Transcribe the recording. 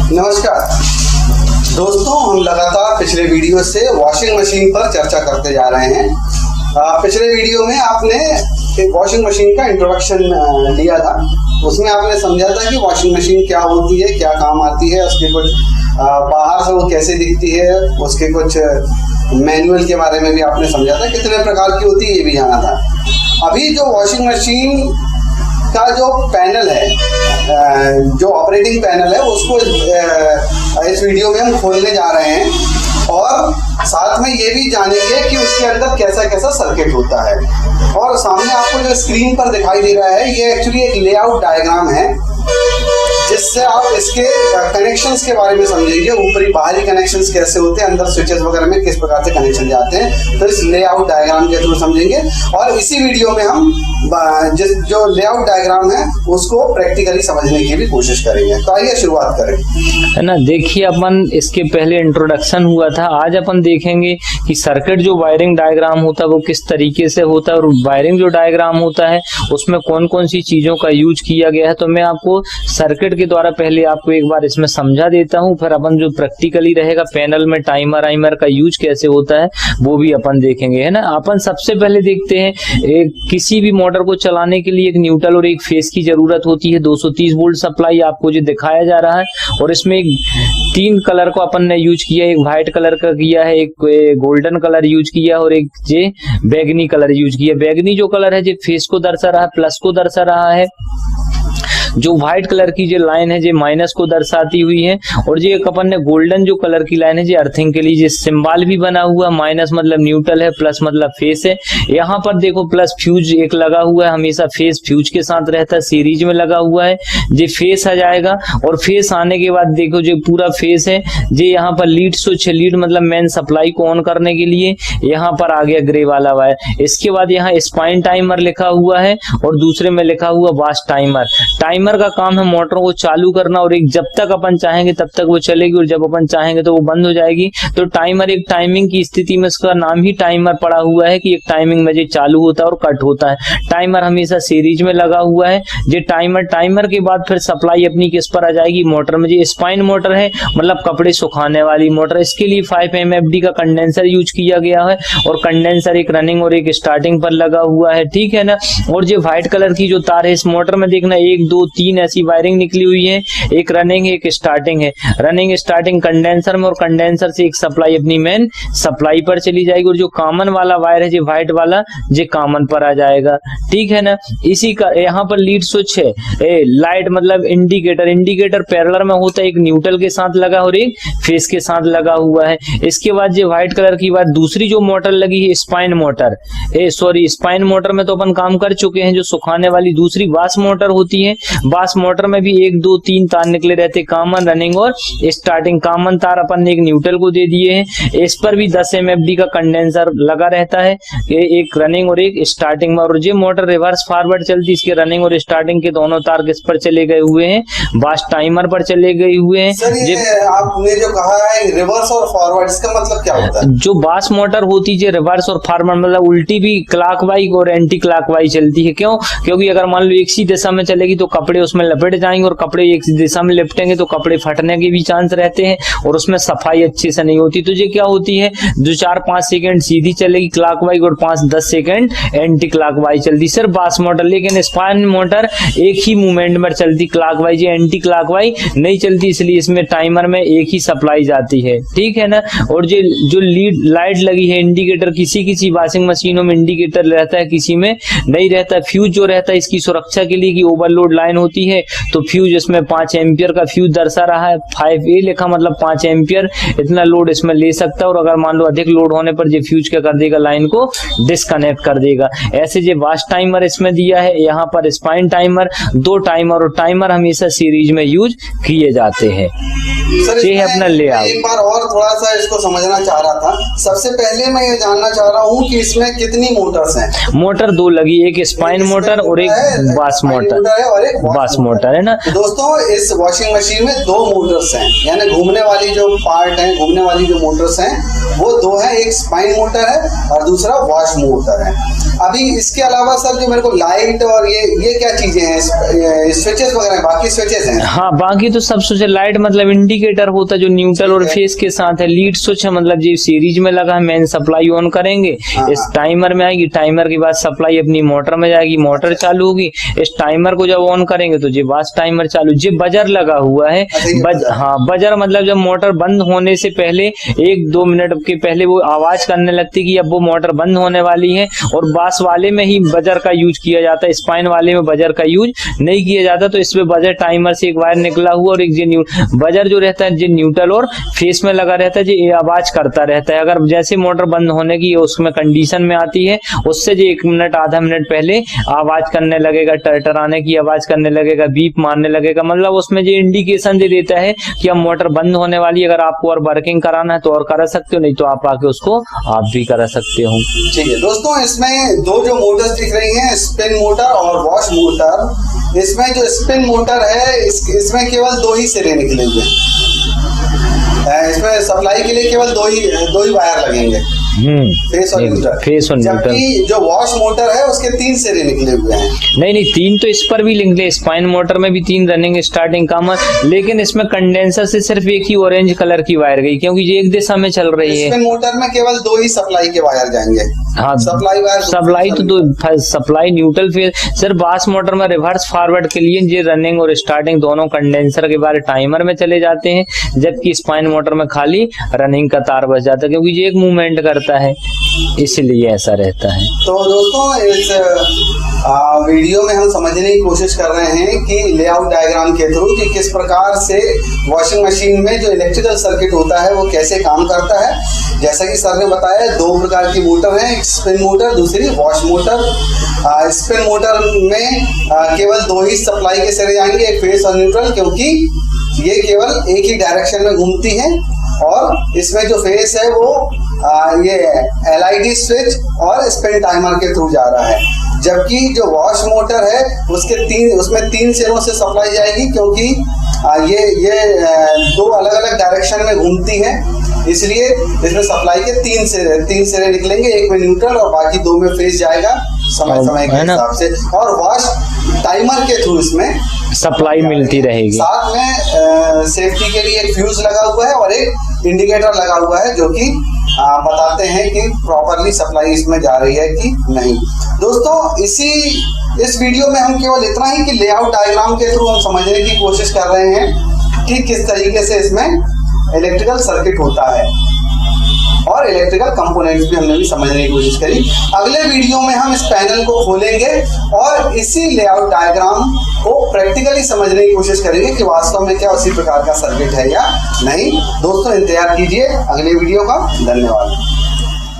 नमस्कार दोस्तों, हम लगातार पिछले वीडियो से वॉशिंग मशीन पर चर्चा करते जा रहे हैं। पिछले वीडियो में आपने एक वॉशिंग मशीन का इंट्रोडक्शन लिया था। उसमें आपने समझा था कि वॉशिंग मशीन क्या होती है, क्या काम आती है, उसके कुछ बाहर से वो कैसे दिखती है, उसके कुछ मैनुअल के बारे में भी आपने समझा था, कितने प्रकार की होती है ये भी जाना था। अभी जो वॉशिंग मशीन का जो पैनल है, जो ऑपरेटिंग पैनल है, उसको इस वीडियो में हम खोलने जा रहे हैं और साथ में ये भी जानेंगे कि उसके अंदर कैसा कैसा सर्किट होता है। और सामने आपको जो स्क्रीन पर दिखाई दे रहा है, ये एक्चुअली एक लेआउट डायग्राम है जिससे आप इसके कनेक्शंस के बारे में समझेंगे। ऊपरी बाहरी कनेक्शंस कैसे होते हैं, अंदर स्विचेस वगैरह में किस प्रकार से कनेक्शन जाते हैं, तो इस लेआउट डायग्राम के थ्रू समझेंगे। और इसी वीडियो में हम जो लेआउट डायग्राम है उसको प्रैक्टिकली समझने की भी कोशिश करेंगे। तो आइए शुरुआत करें, है ना। देखिए, अपन इसके पहले इंट्रोडक्शन हुआ था। आज अपन देखेंगे कि सर्किट जो वायरिंग डायग्राम होता है वो किस तरीके से होता है और वायरिंग जो डायग्राम होता है उसमें कौन कौन सी चीजों का यूज किया गया है। तो मैं आपको सर्किट के द्वारा पहले आपको एक बार इसमें समझा देता हूं, फिर अपन जो प्रैक्टिकली रहेगा पैनल में टाइमर आइमर का यूज कैसे होता है वो भी अपन देखेंगे, है ना। अपन सबसे पहले देखते हैं, किसी भी मोटर को चलाने के लिए एक न्यूट्रल और एक फेस की जरूरत होती है। 230 वोल्ट सप्लाई आपको जो दिखाया जा रहा है और इसमें एक 3 कलर को अपन ने यूज किया है। एक व्हाइट कलर का किया है, एक गोल्डन कलर यूज किया और एक जे बैगनी कलर यूज किया। बैगनी जो कलर है जो फेस को दर्शा रहा है, प्लस को दर्शा रहा है। जो व्हाइट कलर की जो लाइन है जो माइनस को दर्शाती हुई है और जो एक अपन ने गोल्डन जो कलर की लाइन है जो अर्थिंग के लिए जो सिंबल भी बना हुआ, माइनस मतलब न्यूट्रल है, प्लस मतलब फेस है। यहाँ पर देखो प्लस फ्यूज एक लगा हुआ है, हमेशा फेस फ्यूज के साथ रहता है, सीरीज में लगा हुआ है। जो फेस आ जाएगा और फेस आने के बाद देखो जो पूरा फेस है जो यहाँ पर लीड स्विच है, लीड मतलब मेन सप्लाई को ऑन करने के लिए यहाँ पर आ गया ग्रे वाला वायर। इसके बाद यहाँ स्पाइन टाइमर लिखा हुआ है और दूसरे में लिखा हुआ वाश टाइमर। टाइमर का काम है मोटर को चालू करना और एक जब तक अपन चाहेंगे तब तक वो चलेगी और जब अपन चाहेंगे तो वो बंद हो जाएगी। तो टाइमर एक टाइमिंग की स्थिति में, इसका नाम ही टाइमर पड़ा हुआ है कि एक टाइमिंग में जो चालू होता है और कट होता है। टाइमर हमेशा सीरीज में लगा हुआ है। जो टाइमर के बाद फिर सप्लाई अपनी किस पर आ जाएगी, मोटर में। जो स्पाइन मोटर है मतलब कपड़े सुखाने वाली मोटर, इसके लिए 5 MFD का कंडेंसर यूज किया गया है और कंडेंसर एक रनिंग और एक स्टार्टिंग पर लगा हुआ है, ठीक है ना। और जो व्हाइट कलर की जो तार है इस मोटर में देखना 1 2 3 ऐसी वायरिंग निकली हुई है, एक रनिंग है एक स्टार्टिंग है। रनिंग स्टार्टिंग कंडेंसर में और कंडेंसर से एक सप्लाई अपनी मेन सप्लाई पर चली जाएगी और जो कॉमन वाला वायर है जो व्हाइट वाला जो कॉमन पर आ जाएगा, ठीक है ना। इसी का यहाँ पर लीड स्विच है, लाइट मतलब इंडिकेटर पैरेलल में होता है, एक न्यूट्रल के साथ लगा और एक फेस के साथ लगा हुआ है। इसके बाद जो व्हाइट कलर की बात दूसरी जो मोटर लगी है स्पाइन मोटर, स्पाइन मोटर में तो अपन काम कर चुके हैं। जो सुखाने वाली दूसरी वाश मोटर होती है, वाश मोटर में भी 1 2 3 तार निकले रहते, कॉमन रनिंग और स्टार्टिंग। कॉमन तार अपन ने एक न्यूट्रल को दे दिए हैं। इस पर भी 10 MFD का कंडेंसर लगा रहता है, एक रनिंग और एक स्टार्टिंग में। और जो मोटर रिवर्स फॉरवर्ड चलती, इसके रनिंग और स्टार्टिंग के दोनों तार किस पर चले गए हुए हैं, वाश टाइमर पर चले गए हुए हैं। आपने जो कहा है रिवर्स और फॉरवर्ड, इसका मतलब क्या होता है? जो वाश मोटर होती है रिवर्स और फॉरवर्ड मतलब उल्टी भी क्लॉकवाइज और एंटी क्लॉकवाइज चलती है। क्यों? क्योंकि अगर मान लो एक सी दिशा में चलेगी तो कपड़े उसमें लपेट जाएंगे और कपड़े एक दिशा में लिपटेंगे तो कपड़े फटने के भी चांस रहते हैं और उसमें सफाई अच्छे से नहीं होती। तो ये क्या होती है, 2-4-5 सेकंड सीधी चलेगी क्लॉकवाइज और 5-10 सेकंड एंटी क्लॉकवाइज चलती सिर्फ वाश मोटर। लेकिन स्पाइन मोटर एक ही मूवमेंट में चलती, क्लॉकवाइज एंटी क्लॉकवाइज नहीं चलती, इसलिए इसमें टाइमर में एक ही सप्लाई जाती है, ठीक है ना। और जो लीड लाइट लगी है इंडिकेटर, किसी वॉशिंग मशीनों में इंडिकेटर रहता है, किसी में नहीं रहता। फ्यूज जो रहता है इसकी सुरक्षा के लिए कि ओवरलोड लाइन होती है तो फ्यूज इसमें 5 एम्पियर का फ्यूज दर्शा रहा है, 5A लिखा मतलब 5 एम्पियर इतना लोड इसमें ले सकता है। और अगर मान लो अधिक लोड होने पर ये फ्यूज क्या कर देगा, लाइन को डिस्कनेक्ट कर देगा। ऐसे जो वाश टाइमर इसमें दिया है, यहाँ पर स्पाइन टाइमर, 2 टाइमर और टाइमर हमेशा सीरीज में यूज किए जाते हैं। ये है अपना लेआउट। एक बार और थोड़ा सा इसको समझना चाह रहा था। सबसे पहले मैं ये जानना चाह रहा हूँ कि इसमें कितनी मोटर्स हैं? मोटर 2 लगी, एक स्पाइन मोटर और एक वाश मोटर है ना। दोस्तों इस वॉशिंग मशीन में 2 मोटर्स हैं, यानी घूमने वाली जो पार्ट है, घूमने वाली जो मोटर्स हैं वो 2 हैं। एक स्पाइन मोटर है और दूसरा वॉश मोटर है। अभी इसके अलावा सर जो मेरे को लाइट और ये क्या चीजें हैं, स्विचेस वगैरह, बाकी स्विचेस हैं? हाँ, बाकी तो सब स्विच है। लाइट मतलब इंडिकेटर होता है जो न्यूट्रल और फेस के साथ है। लीड स्विच है मतलब जो सीरीज में लगा है, मेन सप्लाई ऑन करेंगे, इस टाइमर में आएगी, टाइमर के बाद सप्लाई अपनी मोटर में जाएगी, मोटर चालू होगी। इस टाइमर को जब ऑन करेंगे तो जी बस टाइमर चालू। जी बजर लगा हुआ है। हाँ, बजर मतलब जब मोटर बंद होने से पहले 1-2 मिनट के पहले वो आवाज करने लगती है कि अब वो मोटर बंद होने वाली है। और बास वाले में ही बजर का यूज किया जाता है, स्पाइन वाले में बजर का यूज नहीं किया जाता। तो इसमें बजर टाइमर से एक वायर निकला हुआ और एक जो बजर जो रहता है जो न्यूट्रल और फेस में लगा रहता है, जो ये आवाज करता रहता है। अगर जैसे मोटर बंद होने की उसमें कंडीशन में आती है, उससे जो 1 मिनट आधा मिनट पहले आवाज करने लगेगा, टरटराने की आवाज करने लगेगा, बीप मारने लगेगा। मतलब उसमें जो इंडिकेशन दे देता है कि अब मोटर बंद होने वाली है। अगर आपको और वर्किंग कराना है तो और करा सकते हो, नहीं तो आप आके उसको आप भी करा सकते हो। ठीक है दोस्तों, इसमें दो जो मोटर्स दिख रही हैं, स्पिन मोटर और वॉश मोटर। इसमें जो स्पिन मोटर है इसमें केवल 2 ही सिरे निकले हुए हैं। इसमें सप्लाई के लिए केवल दो ही वायर लगेंगे, फेस और न्यूट्रल। जबकि जो वॉश मोटर है उसके 3 सिरे निकले हुए हैं। नहीं 3 तो इस पर भी निकले, स्पाइन मोटर में भी 3 रनिंग स्टार्टिंग कॉमन, लेकिन इसमें कंडेंसर से सिर्फ एक ही ऑरेंज कलर की वायर गई, क्योंकि ये एक दिशा में चल रही है। स्पिन मोटर में केवल 2 ही सप्लाई के वायर जाएंगे। हाँ, सप्लाई तो सप्लाई न्यूट्रल फेस। सिर्फ बास मोटर में रिवर्स फॉरवर्ड के लिए ये रनिंग और स्टार्टिंग दोनों कंडेंसर के बाद टाइमर में चले जाते हैं, जबकि स्पाइन मोटर में खाली रनिंग का तार बच जाता है, क्योंकि ये एक मूवमेंट करता है, इसलिए ऐसा रहता है। तो दोस्तों इस वीडियो में हम समझने की कोशिश कर रहे हैं कि लेआउट डायग्राम के थ्रू कि किस प्रकार से वॉशिंग मशीन में जो इलेक्ट्रिकल सर्किट होता है वो कैसे काम करता है। जैसा कि सर ने बताया 2 प्रकार की मोटर हैं, एक स्पिन मोटर, दूसरी वॉश मोटर। स्पिन मोटर में केवल 2 ही सप्लाई के सिरे जाएंगे, एक फेस और न्यूट्रल, क्योंकि ये केवल एक ही डायरेक्शन में घूमती है। और इसमें जो फेस है वो ये LID स्विच और स्पिन टाइमर के थ्रू जा रहा है। जबकि जो वॉश मोटर है उसमें 3 सिरों से सप्लाई जाएगी, क्योंकि ये 2 अलग अलग डायरेक्शन में घूमती है, इसलिए इसमें सप्लाई के 3 सिरे निकलेंगे, एक में न्यूट्रल और बाकी 2 में फेस जाएगा समय के हिसाब से। और वॉश टाइमर के थ्रू इसमें सप्लाई मिलती रहेगी। साथ में सेफ्टी के लिए एक फ्यूज लगा हुआ है और एक इंडिकेटर लगा हुआ है, जो कि बताते हैं कि प्रॉपरली सप्लाई इसमें जा रही है कि नहीं। दोस्तों इस वीडियो में हम केवल इतना ही कि लेआउट डायग्राम के थ्रू हम समझने की कोशिश कर रहे हैं कि किस तरीके से इसमें इलेक्ट्रिकल सर्किट होता है, और इलेक्ट्रिकल कंपोनेंट्स भी हमने भी समझने की कोशिश करी। अगले वीडियो में हम इस पैनल को खोलेंगे और इसी लेआउट डायग्राम को प्रैक्टिकली समझने की कोशिश करेंगे कि वास्तव में क्या उसी प्रकार का सर्किट है या नहीं। दोस्तों इंतजार कीजिए अगले वीडियो का। धन्यवाद।